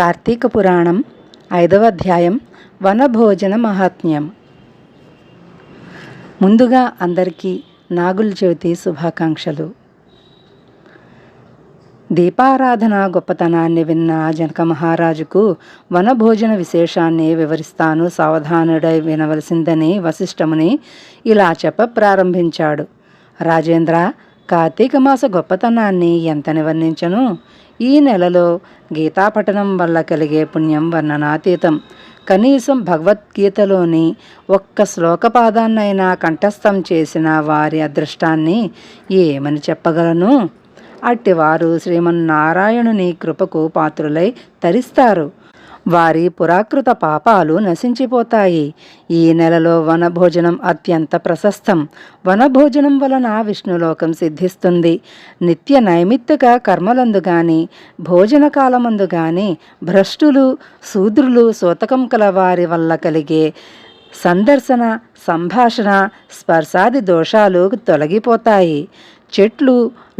కార్తీక పురాణం 5వ అధ్యాయం వనభోజన మహాత్మ్యం. ముందుగా అందరికీ నాగుల చవితి శుభాకాంక్షలు. దీపారాధన గొప్పతనాన్ని విన్న జనక మహారాజుకు వనభోజన విశేషాన్ని వివరిస్తాను, సావధానుడై వినవలసిందని వశిష్ఠముని ఇలా చెప్ప ప్రారంభించాడు. రాజేంద్ర, కార్తీక మాస గొప్పతనాన్ని ఎంతని వర్ణించను. ఈ నెలలో గీతాపఠనం వల్ల కలిగే పుణ్యం వర్ణనాతీతం. కనీసం భగవద్గీతలోని ఒక్క శ్లోకపాదాన్నైనా కంఠస్థం చేసిన వారి అదృష్టాన్ని ఏమని చెప్పగలను? అట్టివారు శ్రీమన్నారాయణుని కృపకు పాత్రులై తరిస్తారు. వారి పురాకృత పాపాలు నశించిపోతాయి. ఈ నెలలో వనభోజనం అత్యంత ప్రశస్తం. వనభోజనం వలన విష్ణులోకం సిద్ధిస్తుంది. నిత్య నైమిత్తిక కర్మలందు గాని భోజన కాలమందు గాని భ్రష్టులు శూద్రులు సూతకం కల వారి వల్ల కలిగే సందర్శన సంభాషణ స్పర్శాది దోషాలు తొలగిపోతాయి. చెట్లు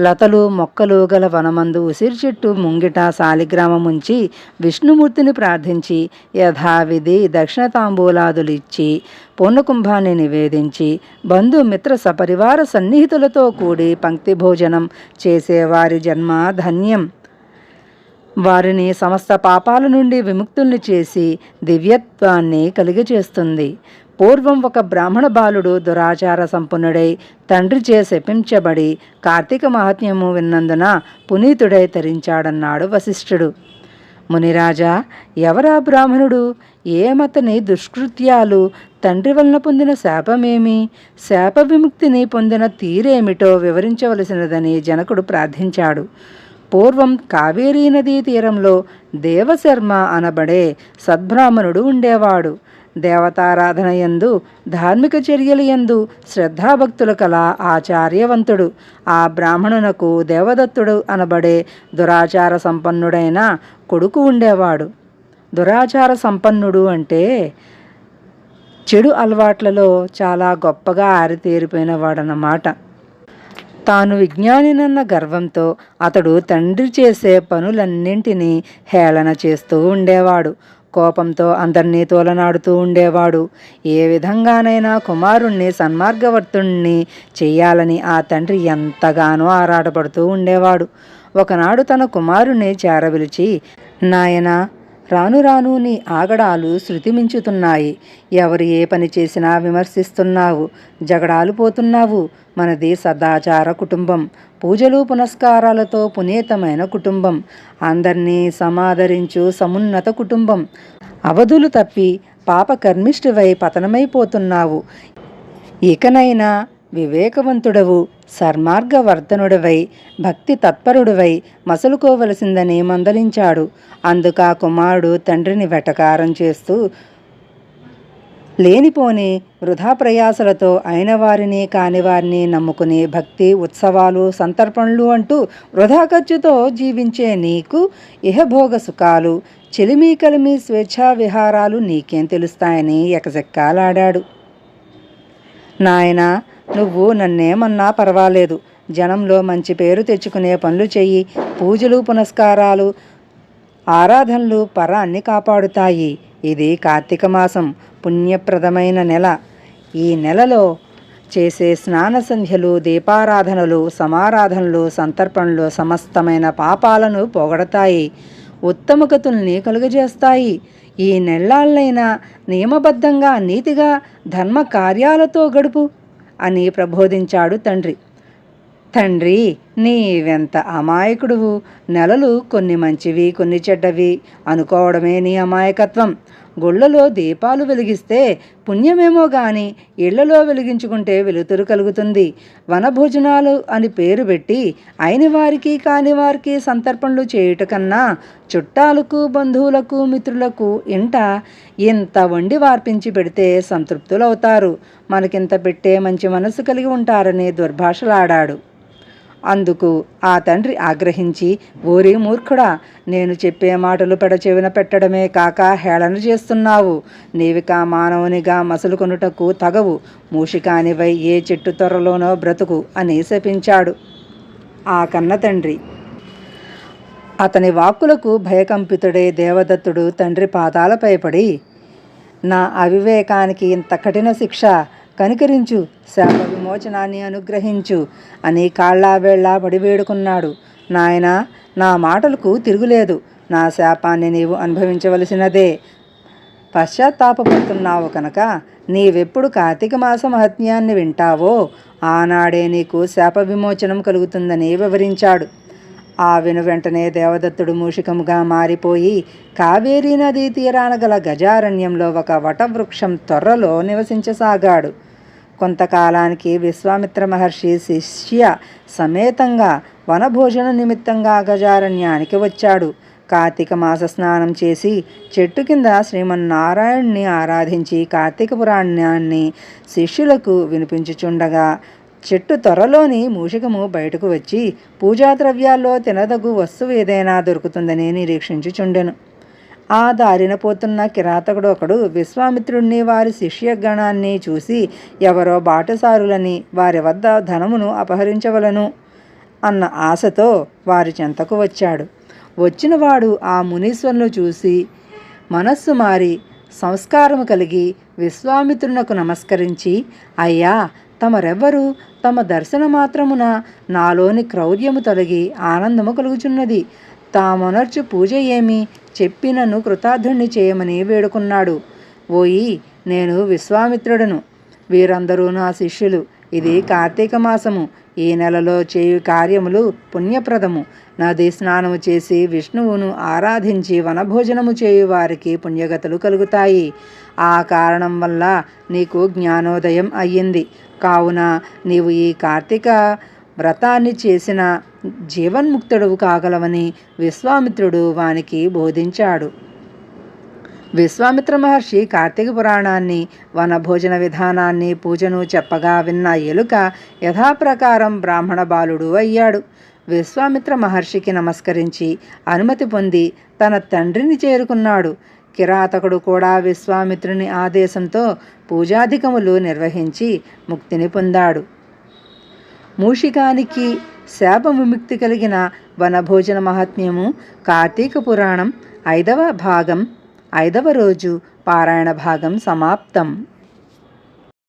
లతలు మొక్కలు గల వనమందు ఉసిరి చెట్టు ముంగిట శాలిగ్రామముంచి విష్ణుమూర్తిని ప్రార్థించి యథావిధి దక్షిణ తాంబూలాదులు ఇచ్చి పూర్ణకుంభాన్ని నివేదించి బంధుమిత్ర సపరివార సన్నిహితులతో కూడి పంక్తి భోజనం చేసేవారి జన్మ ధన్యం. వారిని సమస్త పాపాల నుండి విముక్తుల్ని చేసి దివ్యత్వాన్ని కలిగచేస్తుంది. పూర్వం ఒక బ్రాహ్మణ బాలుడు దురాచార సంపన్నుడై తండ్రిచే శపించబడి కార్తీక మహాత్మ్యము విన్నందున పునీతుడై తరించాడన్నాడు వశిష్ఠుడు. మునిరాజా, ఎవరా బ్రాహ్మణుడు? ఏమతని దుష్కృత్యాలు? తండ్రి వలన పొందిన శాపమేమి? శాప విముక్తిని పొందిన తీరేమిటో వివరించవలసినదని జనకుడు ప్రార్థించాడు. పూర్వం కావేరీ నదీ తీరంలో దేవశర్మ అనబడే సద్బ్రాహ్మణుడు ఉండేవాడు. దేవతారాధన యందు ధార్మిక చర్యల యందు శ్రద్ధాభక్తుల కల ఆచార్యవంతుడు. ఆ బ్రాహ్మణునకు దేవదత్తుడు అనబడే దురాచార సంపన్నుడైన కొడుకు ఉండేవాడు. దురాచార సంపన్నుడు అంటే చెడు అలవాట్లలో చాలా గొప్పగా ఆరితేరిపోయినవాడన్నమాట. తాను విజ్ఞానినన్న గర్వంతో అతడు తండ్రి చేసే పనులన్నింటినీ హేళన చేస్తూ ఉండేవాడు. కోపంతో అందరినీ తోలనాడుతూ ఉండేవాడు. ఏ విధంగానైనా కుమారుణ్ణి సన్మార్గవర్తుణ్ణి చెయ్యాలని ఆ తండ్రి ఎంతగానో ఆరాటపడుతూ ఉండేవాడు. ఒకనాడు తన కుమారుణ్ణి చేరవిలిచి, నాయనా, రాను రాను నీ ఆగడాలు శృతిమించుతున్నాయి. ఎవరు ఏ పని చేసినా విమర్శిస్తున్నావు, జగడాలు పోతున్నావు. మనది సదాచార కుటుంబం, పూజలు పునస్కారాలతో పునీతమైన కుటుంబం, అందరినీ సమాదరించు సమున్నత కుటుంబం. అవధులు తప్పి పాపకర్మిష్టివై పతనమైపోతున్నావు. ఇకనైనా వివేకవంతుడవు, సన్మార్గవర్ధనుడివై భక్తి తత్పరుడివై మసలుకోవలసిందని మందలించాడు. అందుక కుమారుడు తండ్రిని వెటకారం చేస్తూ లేనిపోని వృధా ప్రయాసలతో అయిన వారిని కాని వారిని నమ్ముకుని భక్తి ఉత్సవాలు సంతర్పణలు అంటూ వృధా ఖర్చుతో జీవించే నీకు ఇహభోగ సుఖాలు చెలిమి కలిమి స్వేచ్ఛా విహారాలు నీకేం తెలుస్తాయని ఎకసెక్కాలాడాడు. నాయనా, నువ్వు నన్నేమన్నా పర్వాలేదు. జనంలో మంచి పేరు తెచ్చుకునే పనులు చెయ్యి. పూజలు పునస్కారాలు ఆరాధనలు పరాన్ని కాపాడుతాయి. ఇది కార్తీక మాసం, పుణ్యప్రదమైన నెల. ఈ నెలలో చేసే స్నాన సంధ్యలు దీపారాధనలు సమారాధనలు సంతర్పణలు సమస్తమైన పాపాలను పోగొడతాయి, ఉత్తమగతుల్ని కలుగజేస్తాయి. ఈ నెల్లాళ్ళైనా నియమబద్ధంగా నీతిగా ధర్మ కార్యాలతో గడుపు అని ప్రబోధించాడు తండ్రి. తండ్రి, నీవెంత అమాయకుడువు. నెలలు కొన్ని మంచివి కొన్ని చెడ్డవి అనుకోవడమే నీ అమాయకత్వం. గుళ్ళలో దీపాలు వెలిగిస్తే పుణ్యమేమో గాని ఇళ్లలో వెలిగించుకుంటే వెలుతురు కలుగుతుంది. వనభోజనాలు అని పేరు పెట్టి అయిన వారికి కాని వారికి సంతర్పణలు చేయుట కన్నా చుట్టాలకు బంధువులకు మిత్రులకు ఇంట ఇంత వండి వార్పించి పెడితే సంతృప్తులవుతారు. మనకింత పెట్టే మంచి మనసు కలిగి ఉంటారని దుర్భాషలాడాడు. అందుకు ఆ తండ్రి ఆగ్రహించి, ఓరి మూర్ఖుడా, నేను చెప్పే మాటలు పెడచెవిన పెట్టడమే కాక హేళన చేస్తున్నావు. నీవిక మానవునిగా మసలు కొనుటకు తగవు. మూషికానివై ఏ చెట్టు త్వరలోనో బ్రతుకు అని శపించాడు ఆ కన్న తండ్రి. అతని వాక్కులకు భయకంపితుడే దేవదత్తుడు తండ్రి పాదాలపై పడి, నా అవివేకానికి ఇంత కఠిన శిక్ష, కనికరించు, శాప విమోచనాన్ని అనుగ్రహించు అని కాళ్ళావేళ్లా పడి వేడుకున్నాడు. నాయనా, నా మాటలకు తిరుగులేదు. నా శాపాన్ని నీవు అనుభవించవలసినదే. పశ్చాత్తాపడుతున్నావు కనుక నీవెప్పుడు కార్తీక మాస మహత్యాన్ని వింటావో ఆనాడే నీకు శాప విమోచనం కలుగుతుందని వివరించాడు. ఆ వెంటనే దేవదత్తుడు మూషికముగా మారిపోయి కావేరీ నదీ తీరాన గల గజారణ్యంలో ఒక వటవృక్షం తొర్రలో నివసించసాగాడు. కొంతకాలానికి విశ్వామిత్ర మహర్షి శిష్య సమేతంగా వనభోజన నిమిత్తంగా గజారణ్యానికి వచ్చాడు. కార్తీక మాస స్నానం చేసి చెట్టు కింద శ్రీమన్నారాయణ్ణి ఆరాధించి కార్తీక పురాణాన్ని శిష్యులకు వినిపించుచుండగా చెట్టు త్వరలోని మూషికము బయటకు వచ్చి పూజా ద్రవ్యాల్లో తినదగు వస్తువు ఏదైనా దొరుకుతుందని నిరీక్షించుచుండెను. ఆ దారిన పోతున్న కిరాతకుడు ఒకడు విశ్వామిత్రుణ్ణి వారి శిష్యగణాన్ని చూసి ఎవరో బాటసారులని వారి వద్ద ధనమును అపహరించవలను అన్న ఆశతో వారి చెంతకు వచ్చాడు. వచ్చినవాడు ఆ మునీశ్వరును చూసి మనస్సు మారి సంస్కారము కలిగి విశ్వామిత్రునకు నమస్కరించి, అయ్యా, తమరెవ్వరు? తమ దర్శన మాత్రమున నాలోని క్రౌర్యము తొలగి ఆనందము కలుగుచున్నది. తామొనర్చు పూజ ఏమి చెప్పి నన్ను కృతార్థుణ్ణి చేయమని వేడుకున్నాడు. ఓయి, నేను విశ్వామిత్రుడను. వీరందరూ నా శిష్యులు. ఇది కార్తీక మాసము. ఈ నెలలో చేయు కార్యములు పుణ్యప్రదము. నదీ స్నానము చేసి విష్ణువును ఆరాధించి వనభోజనము చేయు వారికి పుణ్యగతులు కలుగుతాయి. ఆ కారణం వల్ల నీకు జ్ఞానోదయం అయ్యింది. కావున నీవు ఈ కార్తీక వ్రతాన్ని చేసిన జీవన్ముక్తుడు కాగలవని విశ్వామిత్రుడు వానికి బోధించాడు. విశ్వామిత్ర మహర్షి కార్తీక పురాణాన్ని, వనభోజన విధానాన్ని, పూజను చెప్పగా విన్న ఎలుక యథాప్రకారం బ్రాహ్మణ బాలుడు అయ్యాడు. విశ్వామిత్ర మహర్షికి నమస్కరించి అనుమతి పొంది తన తండ్రిని చేరుకున్నాడు. కిరాతకుడు కూడా విశ్వామిత్రుని ఆదేశంతో పూజాధికములు నిర్వహించి ముక్తిని పొందాడు. మూషికానికి శాప విముక్తి కలిగిన వనభోజన మహాత్మ్యము కార్తీక పురాణం 5వ భాగం 5వ రోజు పారాయణ భాగం సమాప్తం.